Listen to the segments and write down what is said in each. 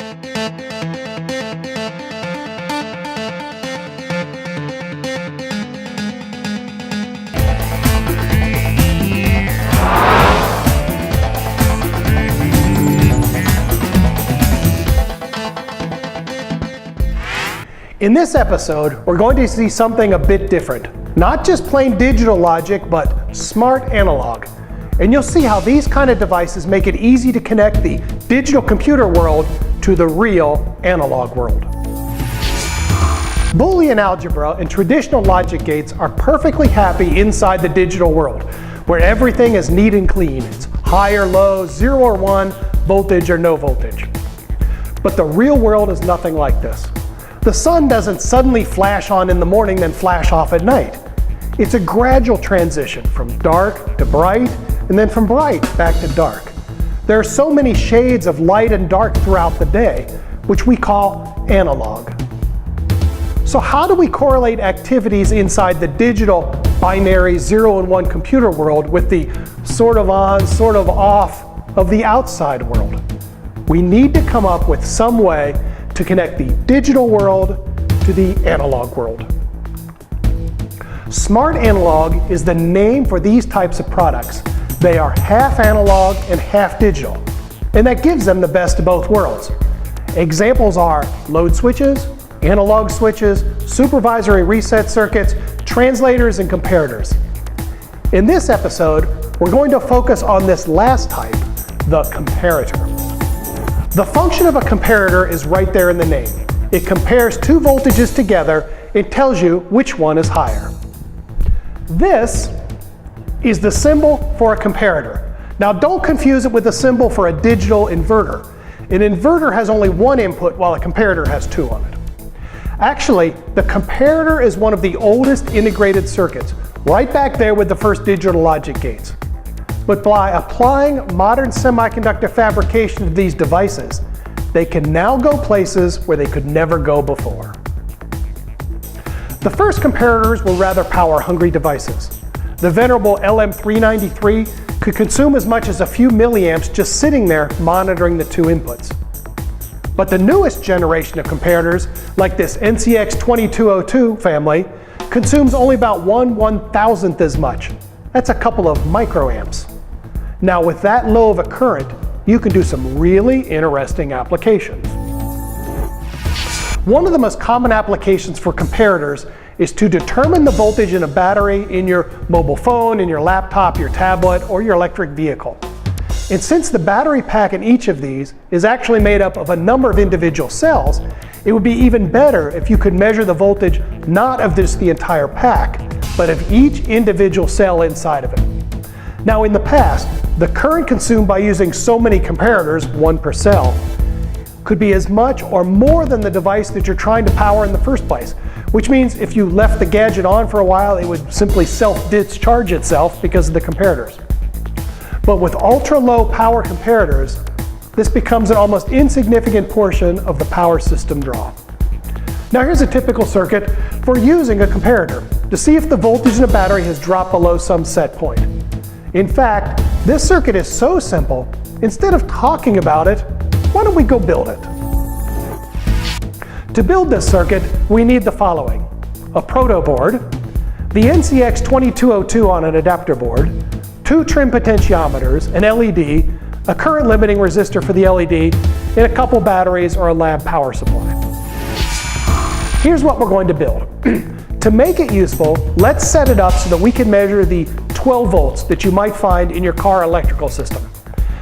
In this episode, we're going to see something a bit different. Not just plain digital logic, but smart analog. And you'll see how these kind of devices make it easy to connect the digital computer world to the real analog world. Boolean algebra and traditional logic gates are perfectly happy inside the digital world, where everything is neat and clean. It's high or low, 0 or 1, voltage or no voltage. But the real world is nothing like this. The sun doesn't suddenly flash on in the morning, then flash off at night. It's a gradual transition from dark to bright, and then from bright back to dark. There are so many shades of light and dark throughout the day, which we call analog. So how do we correlate activities inside the digital binary 0 and 1 computer world with the sort of on, sort of off of the outside world? We need to come up with some way to connect the digital world to the analog world. Smart analog is the name for these types of products. They are half analog and half digital, and that gives them the best of both worlds. Examples are load switches, analog switches, supervisory reset circuits, translators, and comparators. In this episode, we're going to focus on this last type, the comparator. The function of a comparator is right there in the name. It compares two voltages together and tells you which one is higher. This is the symbol for a comparator. Now don't confuse it with the symbol for a digital inverter. An inverter has only one input while a comparator has two on it. Actually, the comparator is one of the oldest integrated circuits, right back there with the first digital logic gates. But by applying modern semiconductor fabrication to these devices, they can now go places where they could never go before. The first comparators were rather power-hungry devices. The venerable LM393 could consume as much as a few milliamps just sitting there monitoring the two inputs. But the newest generation of comparators, like this NCX2202 family, consumes only about 1/1000th as much. That's a couple of microamps. Now with that low of a current, you can do some really interesting applications. One of the most common applications for comparators is to determine the voltage in a battery in your mobile phone, in your laptop, your tablet, or your electric vehicle. And since the battery pack in each of these is actually made up of a number of individual cells, it would be even better if you could measure the voltage not of just the entire pack, but of each individual cell inside of it. Now in the past, the current consumed by using so many comparators, one per cell, could be as much or more than the device that you're trying to power in the first place. Which means if you left the gadget on for a while, it would simply self-discharge itself because of the comparators. But with ultra-low power comparators, this becomes an almost insignificant portion of the power system draw. Now here's a typical circuit for using a comparator to see if the voltage in a battery has dropped below some set point. In fact, this circuit is so simple, instead of talking about it, why don't we go build it? To build this circuit, we need the following: a proto board, the NCX2202 on an adapter board, two trim potentiometers, an LED, a current limiting resistor for the LED, and a couple batteries or a lab power supply. Here's what we're going to build. To make it useful, let's set it up so that we can measure the 12 volts that you might find in your car electrical system.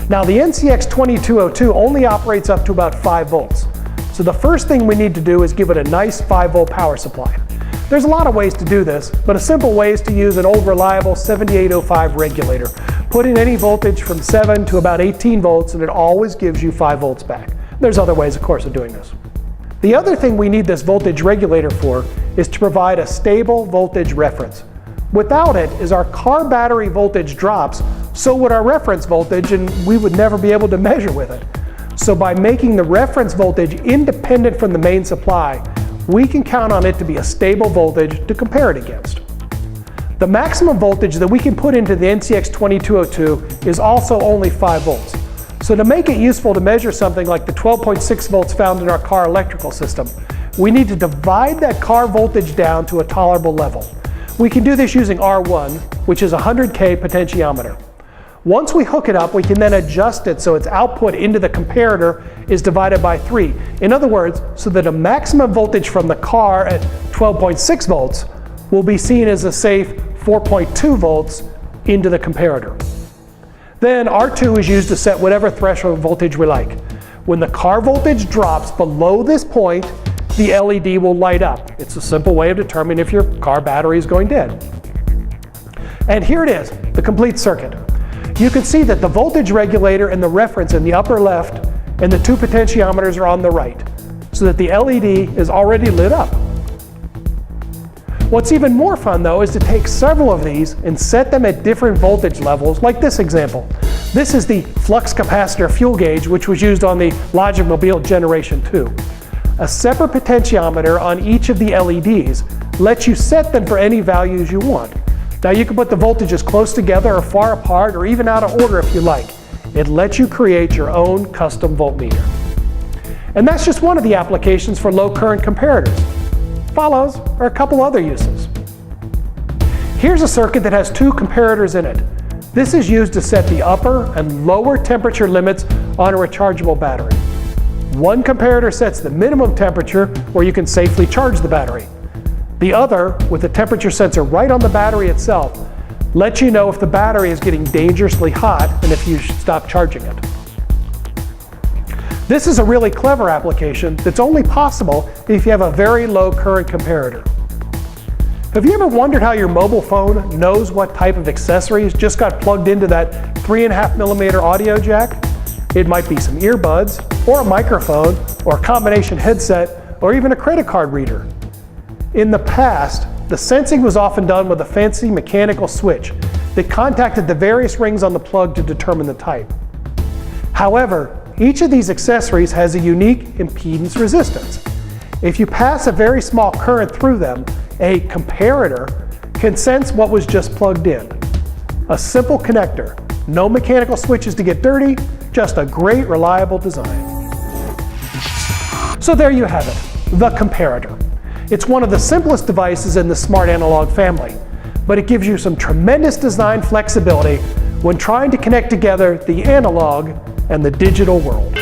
Now the NCX2202 only operates up to about 5 volts. So the first thing we need to do is give it a nice 5-volt power supply. There's a lot of ways to do this, but a simple way is to use an old reliable 7805 regulator. Put in any voltage from 7 to about 18 volts and it always gives you 5 volts back. There's other ways, of course, of doing this. The other thing we need this voltage regulator for is to provide a stable voltage reference. Without it, as our car battery voltage drops, so would our reference voltage, and we would never be able to measure with it. So by making the reference voltage independent from the main supply, we can count on it to be a stable voltage to compare it against. The maximum voltage that we can put into the NCX2202 is also only 5 volts. So to make it useful to measure something like the 12.6 volts found in our car electrical system, we need to divide that car voltage down to a tolerable level. We can do this using R1, which is a 100K potentiometer. Once we hook it up, we can then adjust it so its output into the comparator is divided by 3. In other words, so that a maximum voltage from the car at 12.6 volts will be seen as a safe 4.2 volts into the comparator. Then R2 is used to set whatever threshold voltage we like. When the car voltage drops below this point, the LED will light up. It's a simple way of determining if your car battery is going dead. And here it is, the complete circuit. You can see that the voltage regulator and the reference in the upper left and the 2 potentiometers are on the right, so that the LED is already lit up. What's even more fun though is to take several of these and set them at different voltage levels, like this example. This is the flux capacitor fuel gauge, which was used on the Logimobile Generation 2. A separate potentiometer on each of the LEDs lets you set them for any values you want. Now you can put the voltages close together or far apart or even out of order if you like. It lets you create your own custom voltmeter. And that's just one of the applications for low current comparators. Follows are a couple other uses. Here's a circuit that has 2 comparators in it. This is used to set the upper and lower temperature limits on a rechargeable battery. One comparator sets the minimum temperature where you can safely charge the battery. The other, with the temperature sensor right on the battery itself, lets you know if the battery is getting dangerously hot and if you should stop charging it. This is a really clever application that's only possible if you have a very low current comparator. Have you ever wondered how your mobile phone knows what type of accessories just got plugged into that 3.5mm audio jack? It might be some earbuds, or a microphone, or a combination headset, or even a credit card reader. In the past, the sensing was often done with a fancy mechanical switch that contacted the various rings on the plug to determine the type. However, each of these accessories has a unique impedance resistance. If you pass a very small current through them, a comparator can sense what was just plugged in. A simple connector, no mechanical switches to get dirty, just a great reliable design. So there you have it, the comparator. It's one of the simplest devices in the smart analog family, but it gives you some tremendous design flexibility when trying to connect together the analog and the digital world.